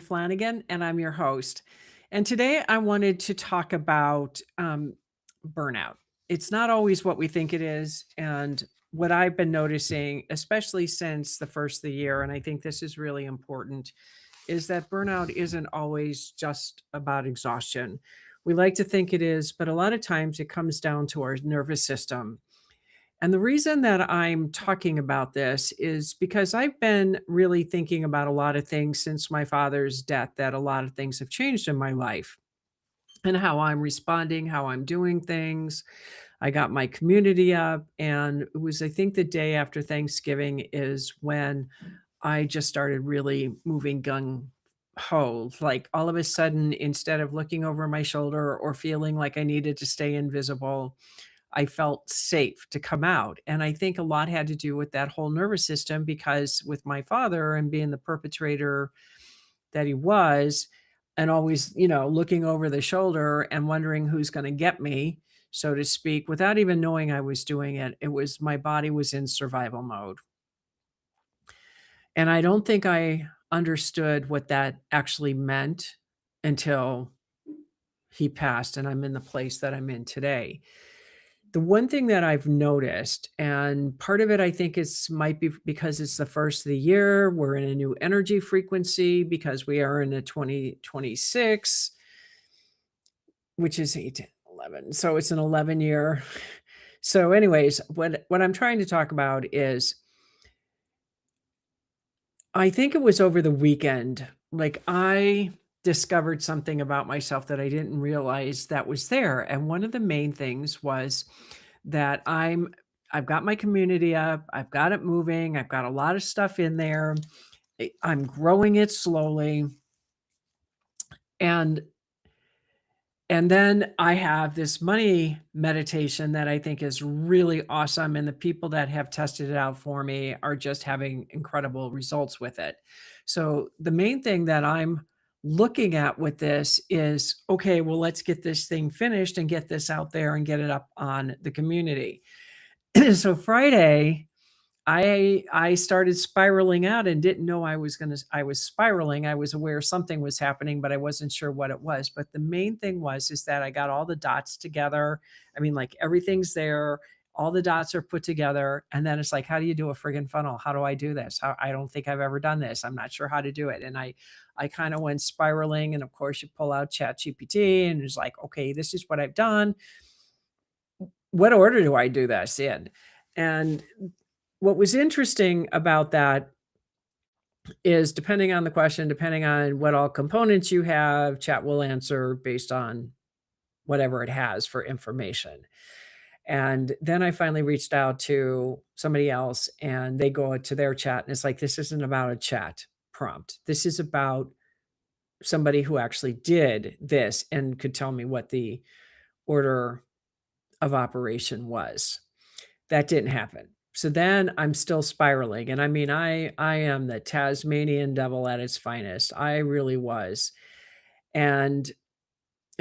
Flanagan, and I'm your host. And today I wanted to talk about burnout. It's not always what we think it is. And what I've been noticing, especially since the first of the year, and I think this is really important, is that burnout isn't always just about exhaustion. We like to think it is, but a lot of times it comes down to our nervous system. And the reason that I'm talking about this is because I've been really thinking about a lot of things since my father's death, that a lot of things have changed in my life and how I'm responding, how I'm doing things. I got my community up, and it was, I think, the day after Thanksgiving is when I just started really moving gung ho. Like all of a sudden, instead of looking over my shoulder or feeling like I needed to stay invisible, I felt safe to come out. And I think a lot had to do with that whole nervous system because with my father and being the perpetrator that he was, and always, looking over the shoulder and wondering who's going to get me, so to speak, without even knowing I was doing it, it was my body was in survival mode. And I don't think I understood what that actually meant until he passed and I'm in the place that I'm in today. The one thing that I've noticed, and part of it I think is might be because it's the first of the year, we're in a new energy frequency because we are in a 2026, which is 8, 10, 11. So it's an 11 year. So anyways, what I'm trying to talk about is I think it was over the weekend, like I discovered something about myself that I didn't realize that was there. And one of the main things was that I've got my community up, I've got it moving, I've got a lot of stuff in there. I'm growing it slowly. And and then I have this money meditation that I think is really awesome. And the people that have tested it out for me are just having incredible results with it. So, the main thing that I'm looking at with this is okay, well, let's get this thing finished and get this out there and get it up on the community. So, Friday, I started spiraling out and didn't know I was spiraling. I was aware something was happening, but I wasn't sure what it was. But the main thing was is that I got all the dots together. I mean, like everything's there, all the dots are put together, and then it's like, how do you do a friggin' funnel? How do I do this? I don't think I've ever done this. I'm not sure how to do it. And I kind of went spiraling, and of course you pull out Chat GPT and it's like, okay, this is what I've done. What order do I do this in? And what was interesting about that is depending on the question, depending on what all components you have, chat will answer based on whatever it has for information. And then I finally reached out to somebody else and they go to their chat and it's like, this isn't about a chat prompt. This is about somebody who actually did this and could tell me what the order of operation was. That didn't happen. So then I'm still spiraling, and I mean, I am the Tasmanian devil at its finest. I really was. And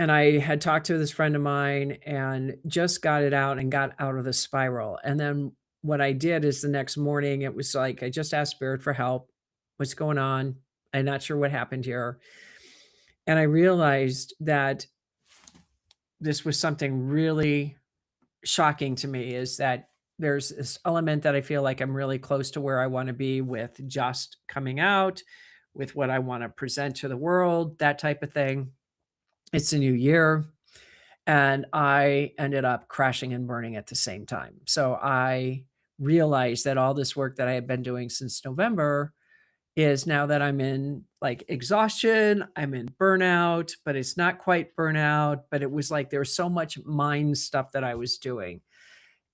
and I had talked to this friend of mine and just got it out and got out of the spiral. And then what I did is the next morning, it was like I just asked Spirit for help. What's going on? I'm not sure what happened here. And I realized that this was something really shocking to me is that there's this element that I feel like I'm really close to where I wanna be with just coming out, with what I wanna present to the world, that type of thing. It's a new year, and I ended up crashing and burning at the same time. So I realized that all this work that I had been doing since November is now that I'm in, like, exhaustion, I'm in burnout, but it's not quite burnout, but it was like there was so much mind stuff that I was doing.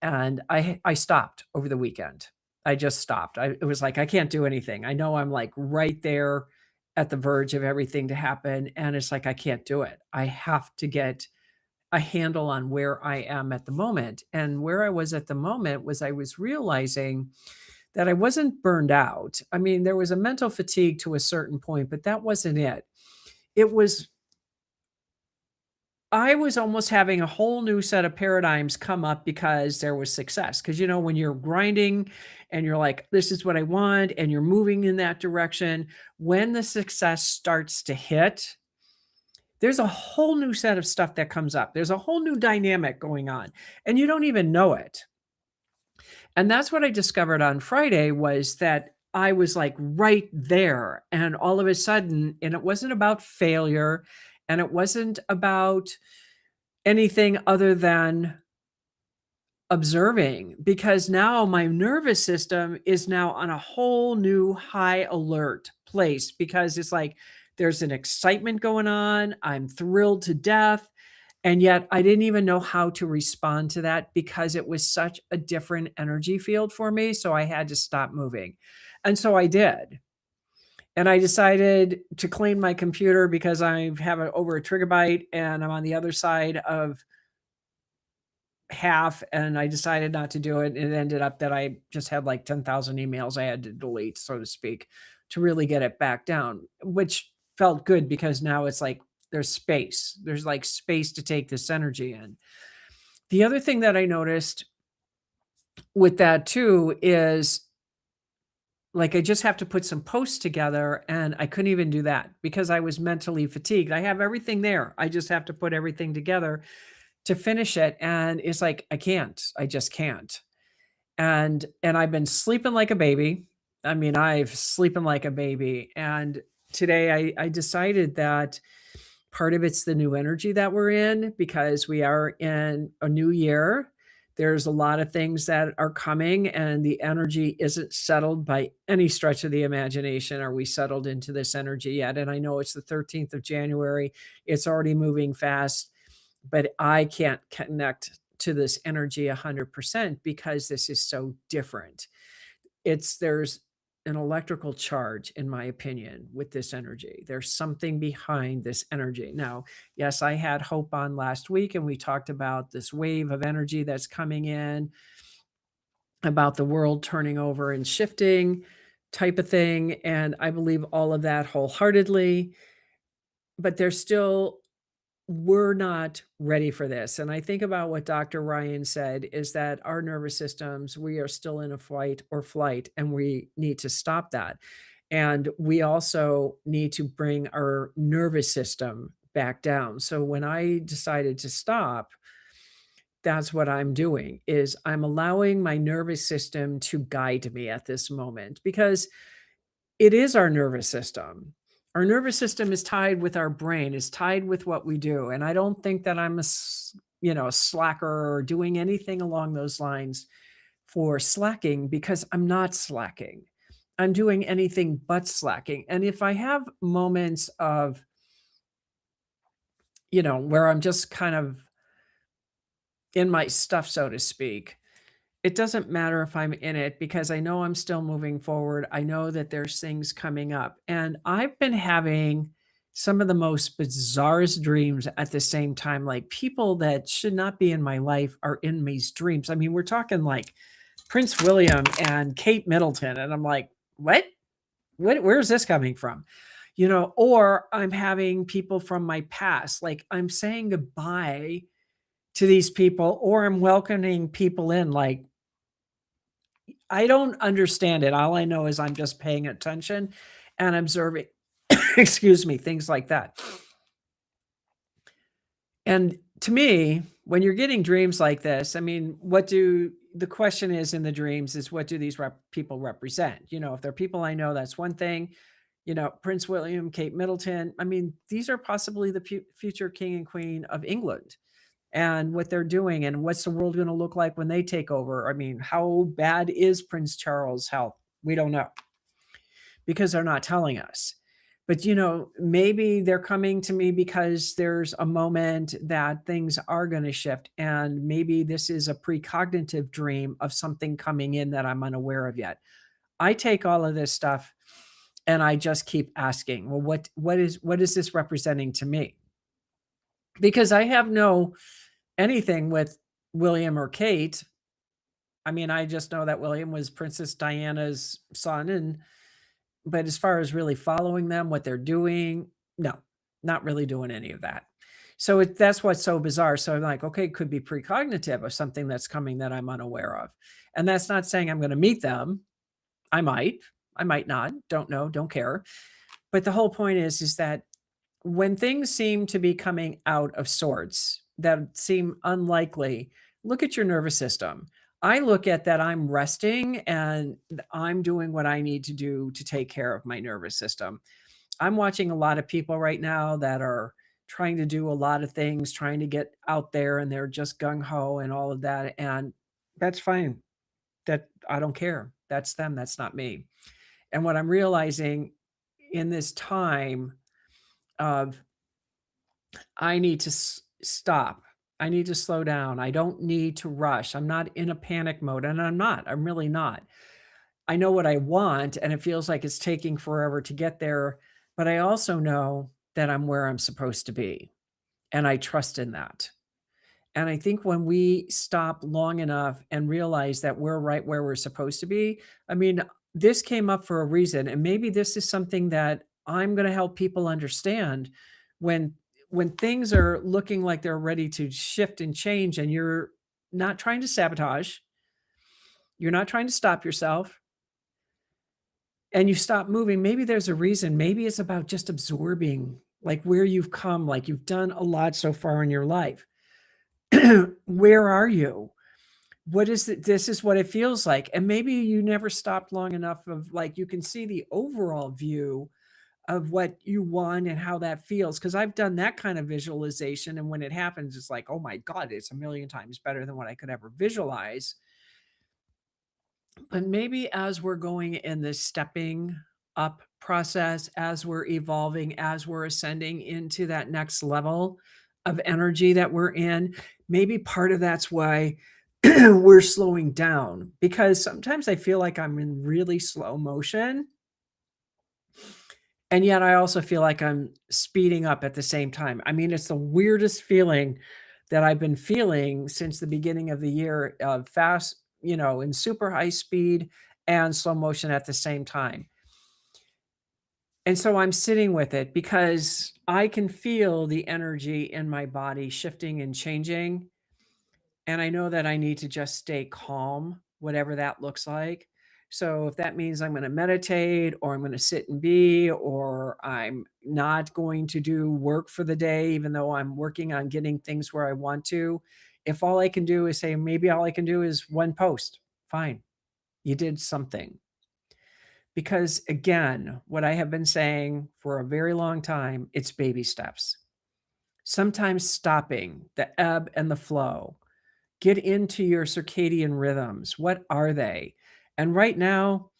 And I stopped over the weekend. I just stopped. It was like, I can't do anything. I know I'm, like, right there at the verge of everything to happen, and it's like, I can't do it. I have to get a handle on where I am at the moment, and where I was at the moment was I was realizing that I wasn't burned out. I mean, there was a mental fatigue to a certain point, but that wasn't it. It was I was almost having a whole new set of paradigms come up because there was success. Because when you're grinding and you're like, "This is what I want," and you're moving in that direction, when the success starts to hit, there's a whole new set of stuff that comes up. There's a whole new dynamic going on, and you don't even know it. And that's what I discovered on Friday was that I was, like, right there, and all of a sudden and it wasn't about failure, and it wasn't about anything other than observing, because now my nervous system is now on a whole new high alert place because it's like there's an excitement going on. I'm thrilled to death. And yet I didn't even know how to respond to that because it was such a different energy field for me. So I had to stop moving. And so I did. And I decided to clean my computer because I have over a trigabyte and I'm on the other side of half, and I decided not to do it. It ended up that I just had like 10,000 emails I had to delete, so to speak, to really get it back down, which felt good because now it's like there's space. There's like space to take this energy in. The other thing that I noticed with that too is like I just have to put some posts together and I couldn't even do that because I was mentally fatigued. I have everything there. I just have to put everything together to finish it and it's like I can't. I just can't. And I've been sleeping like a baby. I mean, I've sleeping like a baby, and today I decided that part of it's the new energy that we're in because we are in a new year. There's a lot of things that are coming, and the energy isn't settled by any stretch of the imagination. Are we settled into this energy yet? And I know it's the 13th of January. It's already moving fast, but I can't connect to this energy 100% because this is so different. There's an electrical charge, in my opinion, with this energy. There's something behind this energy. Now, yes, I had Hope on last week, and we talked about this wave of energy that's coming in, about the world turning over and shifting type of thing. And I believe all of that wholeheartedly. But there's still we're not ready for this. And I think about what Dr. Ryan said is that our nervous systems, we are still in a fight or flight, and we need to stop that. And we also need to bring our nervous system back down. So when I decided to stop, that's what I'm doing is I'm allowing my nervous system to guide me at this moment because it is our nervous system. Our nervous system is tied with our brain, is tied with what we do, and I don't think that I'm a slacker or doing anything along those lines for slacking because I'm not slacking. I'm doing anything but slacking, and if I have moments of, where I'm just kind of in my stuff, so to speak, it doesn't matter if I'm in it because I know I'm still moving forward. I know that there's things coming up. And I've been having some of the most bizarrest dreams at the same time. Like people that should not be in my life are in these dreams. I mean, we're talking like Prince William and Kate Middleton. And I'm like, what? Where's this coming from? Or I'm having people from my past, like I'm saying goodbye to these people, or I'm welcoming people in like I don't understand it. All I know is I'm just paying attention and observing, excuse me, things like that. And to me, when you're getting dreams like this, I mean, the question is in the dreams is what do these people represent? If they're people I know, that's one thing. Prince William, Kate Middleton. I mean, these are possibly the future king and queen of England and what they're doing and what's the world going to look like when they take over. I mean, how bad is Prince Charles' health? We don't know because they're not telling us. But maybe they're coming to me because there's a moment that things are going to shift and maybe this is a precognitive dream of something coming in that I'm unaware of yet. I take all of this stuff and I just keep asking, well, what is this representing to me? Because I have no anything with William or Kate. I mean, I just know that William was Princess Diana's son, but as far as really following them, what they're doing, no, not really doing any of that. So that's what's so bizarre. So I'm like, okay, it could be precognitive of something that's coming that I'm unaware of. And that's not saying I'm going to meet them. I might, I might not, don't know, don't care. But the whole point is that when things seem to be coming out of sorts that seem unlikely, look at your nervous system. I look at that I'm resting and I'm doing what I need to do to take care of my nervous system. I'm watching a lot of people right now that are trying to do a lot of things, trying to get out there and they're just gung ho and all of that. And that's fine. That I don't care. That's them. That's not me. And what I'm realizing in this time of I need to stop. I need to slow down. I don't need to rush. I'm not in a panic mode, and I'm not. I'm really not. I know what I want, and it feels like it's taking forever to get there, but I also know that I'm where I'm supposed to be, and I trust in that. And I think when we stop long enough and realize that we're right where we're supposed to be, I mean, this came up for a reason, and maybe this is something that I'm going to help people understand when things are looking like they're ready to shift and change and you're not trying to sabotage, you're not trying to stop yourself and you stop moving, maybe there's a reason. Maybe it's about just absorbing like where you've come, like you've done a lot so far in your life. Where are you? What is it? This is what it feels like. And maybe you never stopped long enough of like you can see the overall view of what you want and how that feels. Cause I've done that kind of visualization. And when it happens, it's like, oh my God, it's a million times better than what I could ever visualize. But maybe as we're going in this stepping up process, as we're evolving, as we're ascending into that next level of energy that we're in, maybe part of that's why we're slowing down because sometimes I feel like I'm in really slow motion. And yet I also feel like I'm speeding up at the same time. I mean, it's the weirdest feeling that I've been feeling since the beginning of the year of fast, in super high speed and slow motion at the same time. And so I'm sitting with it because I can feel the energy in my body shifting and changing. And I know that I need to just stay calm, whatever that looks like. So if that means I'm going to meditate or I'm going to sit and be, or I'm not going to do work for the day, even though I'm working on getting things where I want to, if all I can do is say, maybe all I can do is one post, fine, you did something. Because again, what I have been saying for a very long time, it's baby steps. Sometimes stopping the ebb and the flow. Get into your circadian rhythms. What are they? And right now,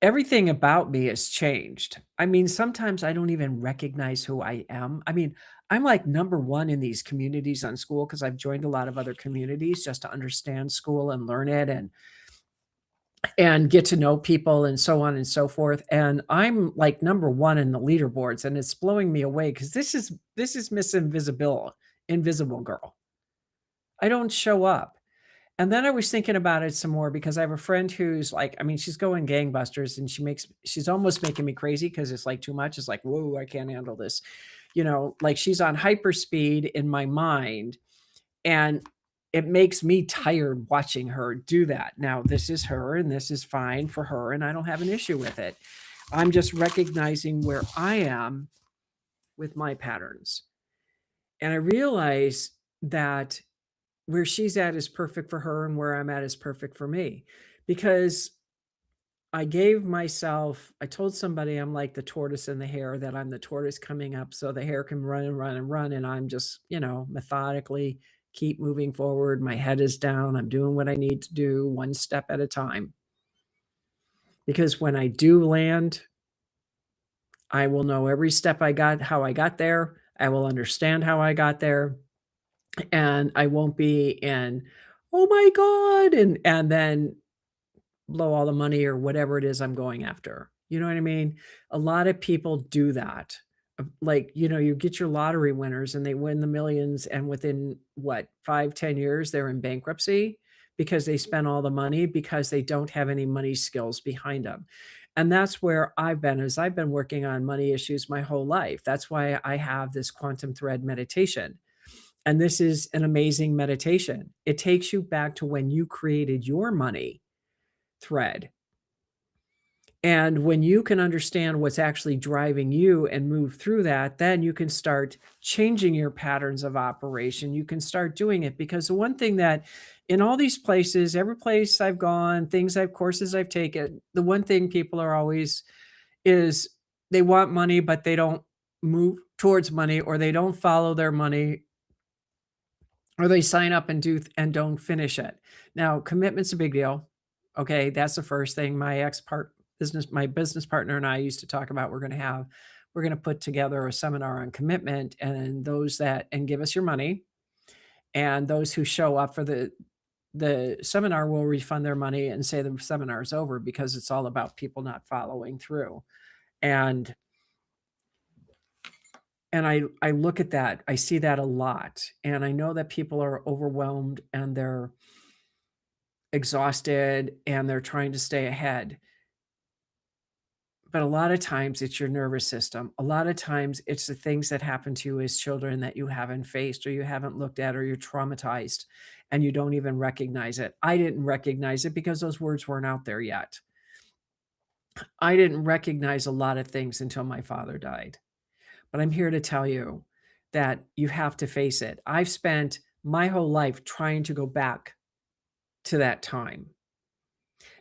everything about me has changed. I mean, sometimes I don't even recognize who I am. I mean, I'm like number one in these communities on school because I've joined a lot of other communities just to understand school and learn it and get to know people and so on and so forth. And I'm like number one in the leaderboards, and it's blowing me away because this is Miss Invisible Girl. I don't show up. And then I was thinking about it some more because I have a friend who's like, I mean, she's going gangbusters and she's almost making me crazy because it's like too much. It's like, whoa, I can't handle this. Like she's on hyperspeed in my mind. And it makes me tired watching her do that. Now, this is her and this is fine for her. And I don't have an issue with it. I'm just recognizing where I am with my patterns. And I realize that where she's at is perfect for her and where I'm at is perfect for me because I told somebody I'm like the tortoise and the hare, that I'm the tortoise coming up so the hare can run and run and run. And I'm just, methodically keep moving forward. My head is down. I'm doing what I need to do one step at a time. Because when I do land, I will know every step I got, how I got there. I will understand how I got there. And I won't be in, oh my God. And then blow all the money or whatever it is I'm going after. You know what I mean? A lot of people do that. Like, you get your lottery winners and they win the millions, and within what, 5, 10 years, they're in bankruptcy because they spent all the money because they don't have any money skills behind them. And that's where I've been working on money issues my whole life. That's why I have this quantum thread meditation. And this is an amazing meditation. It takes you back to when you created your money thread. And when you can understand what's actually driving you and move through that, then you can start changing your patterns of operation. You can start doing it because the one thing that in all these places, every place I've gone, courses I've taken, the one thing people are always is they want money, but they don't move towards money or they don't follow their money or they sign up and do and don't finish it. Now, commitment's a big deal. Okay, that's the first thing. My business partner and I used to talk about we're going to put together a seminar on commitment and those that and give us your money and those who show up for the seminar will refund their money and say the seminar is over because it's all about people not following through. And I look at that, I see that a lot, and I know that people are overwhelmed and they're exhausted and they're trying to stay ahead. But a lot of times it's your nervous system. A lot of times it's the things that happen to you as children that you haven't faced or you haven't looked at or you're traumatized and you don't even recognize it. I didn't recognize it because those words weren't out there yet. I didn't recognize a lot of things until my father died. But I'm here to tell you that you have to face it. I've spent my whole life trying to go back to that time.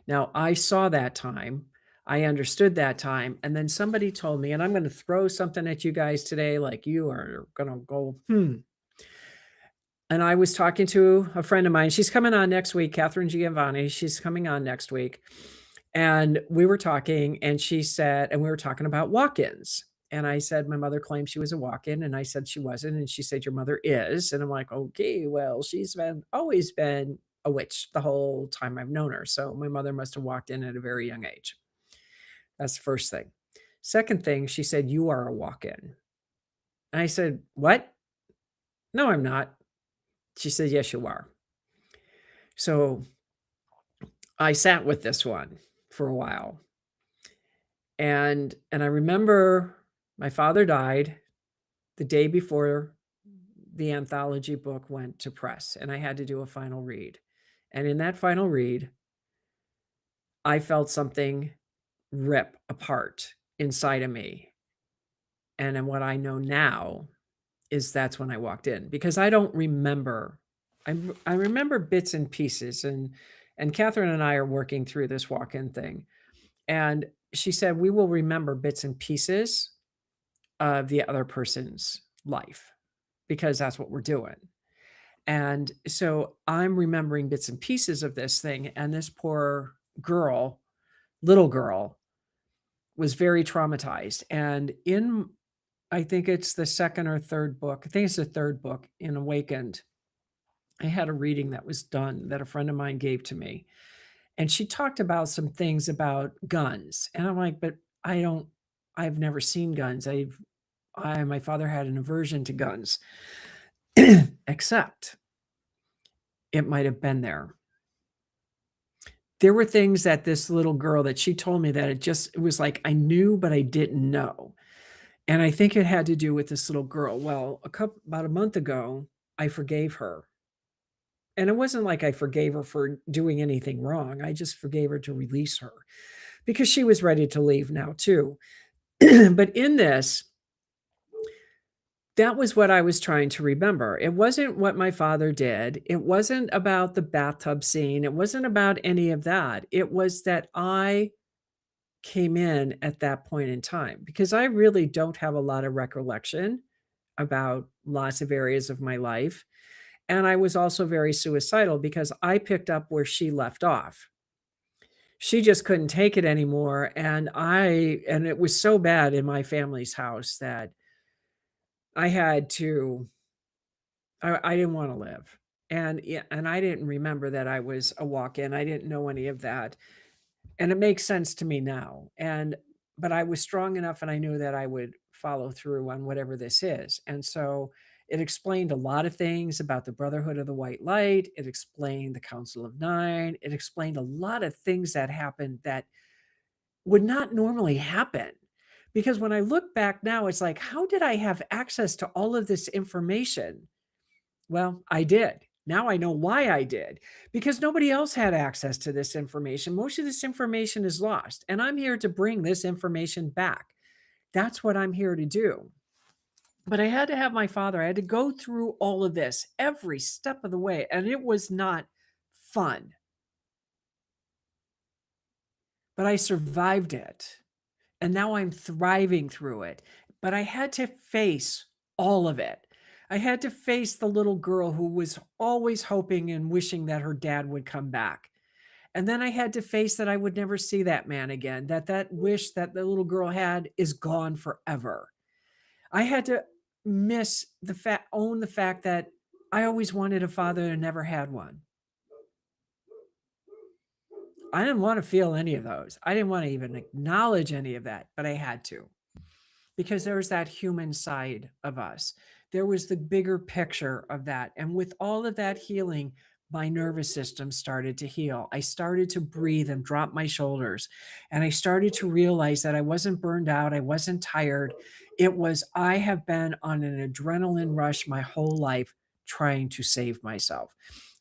Now, I saw that time, I understood that time, and then somebody told me, and I'm going to throw something at you guys today, like you are going to go, hmm. And I was talking to a friend of mine. She's coming on next week, Catherine Giovanni. She's coming on next week. And we were talking, and she said, and we were talking about walk ins. And I said, my mother claimed she was a walk in. And I said, she wasn't. And she said, your mother is. And I'm like, okay, well, always been a witch the whole time I've known her. So my mother must have walked in at a very young age. That's the first thing. Second thing, she said, you are a walk in. And I said, what? No, I'm not. She said, yes, you are. So I sat with this one for a while. And I remember my father died the day before the anthology book went to press, and I had to do a final read. And in that final read, I felt something rip apart inside of me. And then what I know now is that's when I walked in because I don't remember. I remember bits and pieces, and Catherine and I are working through this walk-in thing. And she said, we will remember bits and pieces of the other person's life because that's what we're doing. And so I'm remembering bits and pieces of this thing. And this poor girl, little girl, was very traumatized. And I think it's the second or third book, I think it's the third book in Awakened. I had a reading that was done that a friend of mine gave to me. And she talked about some things about guns. And I'm like, but I've never seen guns. My father had an aversion to guns, except it might have been there. There were things that this little girl that she told me that it was like I knew, but I didn't know. And I think it had to do with this little girl. Well, about a month ago, I forgave her. And it wasn't like I forgave her for doing anything wrong. I just forgave her to release her because she was ready to leave now too. But in this, that was what I was trying to remember. It wasn't what my father did. It wasn't about the bathtub scene. It wasn't about any of that. It was that I came in at that point in time because I really don't have a lot of recollection about lots of areas of my life. And I was also very suicidal because I picked up where she left off. She just couldn't take it anymore. And it was so bad in my family's house that I had to I didn't wanna live. And yeah, and I didn't remember that I was a walk-in. I didn't know any of that. And it makes sense to me now. But I was strong enough and I knew that I would follow through on whatever this is. And so it explained a lot of things about the Brotherhood of the White Light. It explained the Council of Nine. It explained a lot of things that happened that would not normally happen. Because when I look back now, it's like, how did I have access to all of this information? Well, I did. Now I know why I did, because nobody else had access to this information. Most of this information is lost, and I'm here to bring this information back. That's what I'm here to do. But I had to have my father, I had to go through all of this every step of the way, and it was not fun, but I survived it. And now I'm thriving through it. But I had to face all of it. I had to face the little girl who was always hoping and wishing that her dad would come back. And then I had to face that I would never see that man again, that that wish that the little girl had is gone forever. I had to own the fact that I always wanted a father and never had one. I didn't want to feel any of those. I didn't want to even acknowledge any of that, but I had to. Because there's that human side of us. There was the bigger picture of that. And with all of that healing, my nervous system started to heal. I started to breathe and drop my shoulders. And I started to realize that I wasn't burned out. I wasn't tired. It was, I have been on an adrenaline rush my whole life trying to save myself,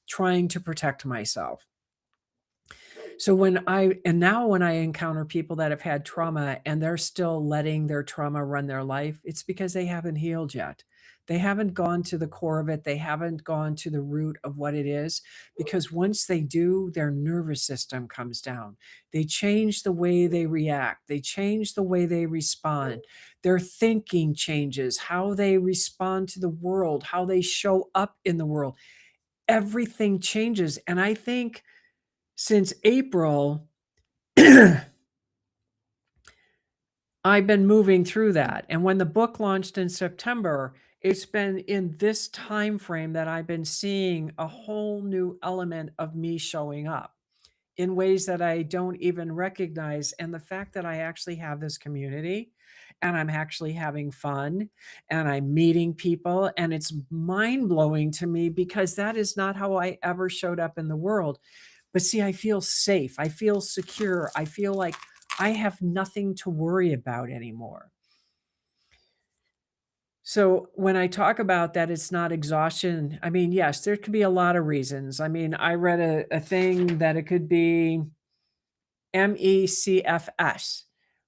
trying to protect myself. So now when I encounter people that have had trauma and they're still letting their trauma run their life, it's because they haven't healed yet. They haven't gone to the core of it. They haven't gone to the root of what it is, because once they do, their nervous system comes down. They change the way they react. They change the way they respond. Their thinking changes, how they respond to the world, how they show up in the world. Everything changes. And I think since April, I've been moving through that. And when the book launched in September, it's been in this time frame that I've been seeing a whole new element of me showing up in ways that I don't even recognize. And the fact that I actually have this community and I'm actually having fun and I'm meeting people, and it's mind blowing to me because that is not how I ever showed up in the world. But see, I feel safe. I feel secure. I feel like I have nothing to worry about anymore. So when I talk about that, it's not exhaustion. I mean, yes, there could be a lot of reasons. I mean, I read a thing that it could be MECFS.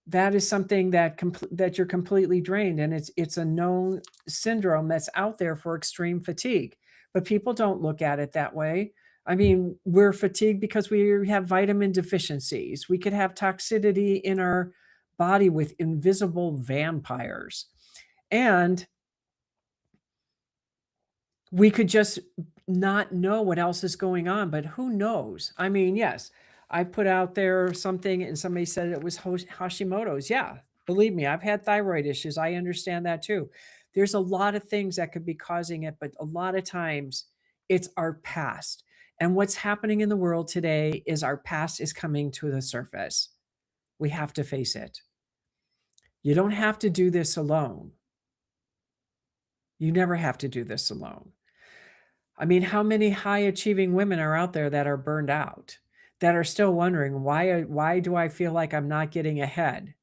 That is something that you're completely drained, and it's a known syndrome that's out there for extreme fatigue, but people don't look at it that way. I mean, we're fatigued because we have vitamin deficiencies. We could have toxicity in our body with invisible vampires, and we could just not know what else is going on, but who knows? I mean, yes, I put out there something and somebody said it was Hashimoto's. Yeah, believe me, I've had thyroid issues. I understand that too. There's a lot of things that could be causing it, but a lot of times it's our past. And what's happening in the world today is our past is coming to the surface. We have to face it. You don't have to do this alone. You never have to do this alone. I mean, how many high achieving women are out there that are burned out, that are still wondering, why do I feel like I'm not getting ahead?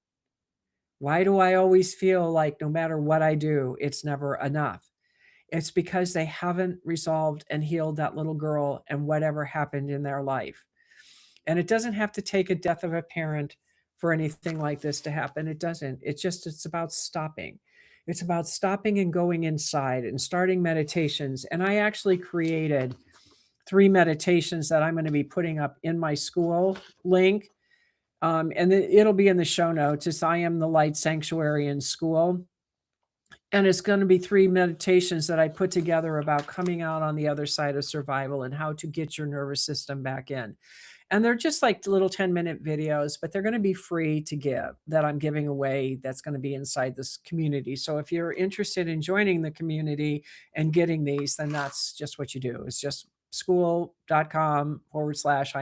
Why do I always feel like no matter what I do, it's never enough? It's because they haven't resolved and healed that little girl and whatever happened in their life. And it doesn't have to take a death of a parent for anything like this to happen. It doesn't. It's about stopping. It's about stopping and going inside and starting meditations. And I actually created 3 meditations that I'm going to be putting up in my school link. And it'll be in the show notes. It's I Am the Light Sanctuary in School. And it's going to be 3 meditations that I put together about coming out on the other side of survival and how to get your nervous system back in. And they're just like little 10-minute videos, but they're going to be free to give, that I'm giving away, that's going to be inside this community. So if you're interested in joining the community and getting these, then that's just what you do. It's just school.com/I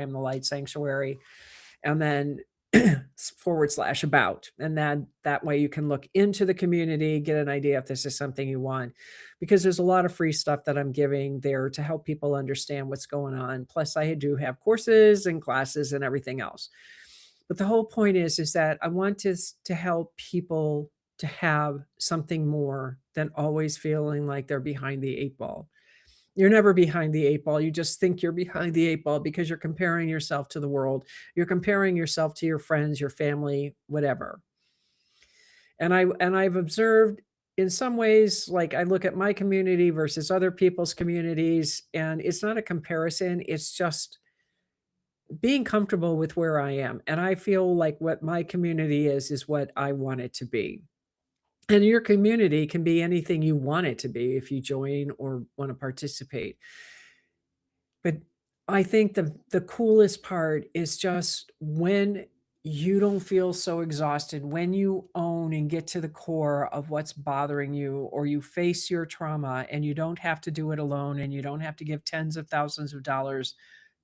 am the light sanctuary. And then /about. And then that way you can look into the community, get an idea if this is something you want, because there's a lot of free stuff that I'm giving there to help people understand what's going on. Plus, I do have courses and classes and everything else. But the whole point is that I want to help people to have something more than always feeling like they're behind the 8 ball. You're never behind the 8 ball, you just think you're behind the 8 ball because you're comparing yourself to the world. You're comparing yourself to your friends, your family, whatever. And I've observed in some ways, like, I look at my community versus other people's communities, and it's not a comparison, it's just being comfortable with where I am, and I feel like what my community is what I want it to be. And your community can be anything you want it to be if you join or wanna participate. But I think the coolest part is just when you don't feel so exhausted, when you own and get to the core of what's bothering you, or you face your trauma and you don't have to do it alone and you don't have to give tens of thousands of dollars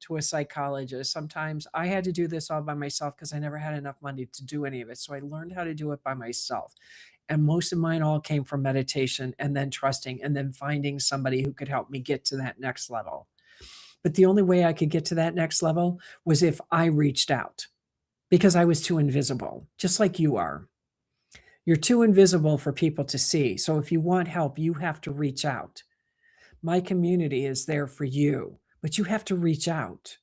to a psychologist. Sometimes I had to do this all by myself because I never had enough money to do any of it. So I learned how to do it by myself. And most of mine all came from meditation and then trusting and then finding somebody who could help me get to that next level. But the only way I could get to that next level was if I reached out because I was too invisible, just like you are. You're too invisible for people to see. So if you want help, you have to reach out. My community is there for you, but you have to reach out.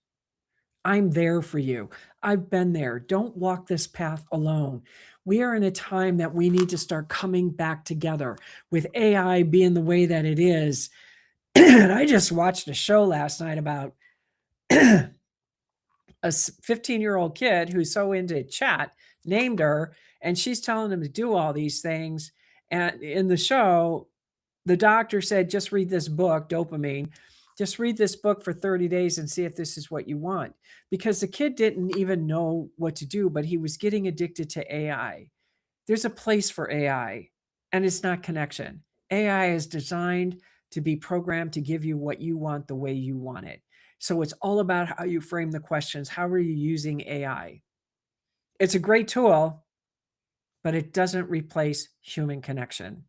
I'm there for you. I've been there. Don't walk this path alone. We are in a time that we need to start coming back together with AI being the way that it is. And I just watched a show last night about a 15-year-old kid who's so into chat named her, and she's telling him to do all these things. And in the show, the doctor said, just read this book, Dopamine. Just read this book for 30 days and see if this is what you want. Because the kid didn't even know what to do, but he was getting addicted to AI. There's a place for AI, and it's not connection. AI is designed to be programmed to give you what you want the way you want it. So it's all about how you frame the questions. How are you using AI? It's a great tool, but it doesn't replace human connection.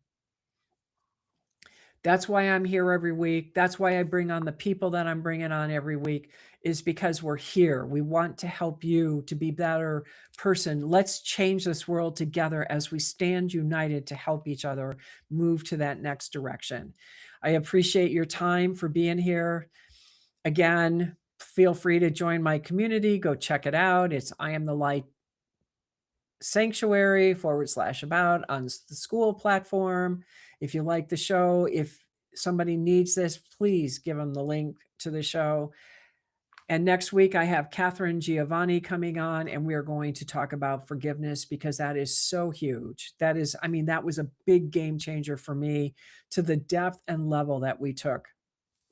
That's why I'm here every week. That's why I bring on the people that I'm bringing on every week, is because we're here. We want to help you to be a better person. Let's change this world together as we stand united to help each other move to that next direction. I appreciate your time for being here. Again, feel free to join my community. Go check it out. It's I Am the Light Sanctuary /about on the school platform. If you like the show, if somebody needs this, please give them the link to the show. And next week, I have Catherine Giovanni coming on, and we are going to talk about forgiveness because that is so huge. That is, I mean, that was a big game changer for me to the depth and level that we took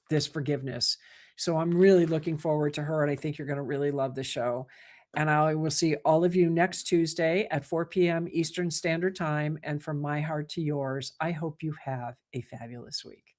this forgiveness. So I'm really looking forward to her, and I think you're going to really love the show. And I will see all of you next Tuesday at 4 p.m. Eastern Standard Time. And from my heart to yours, I hope you have a fabulous week.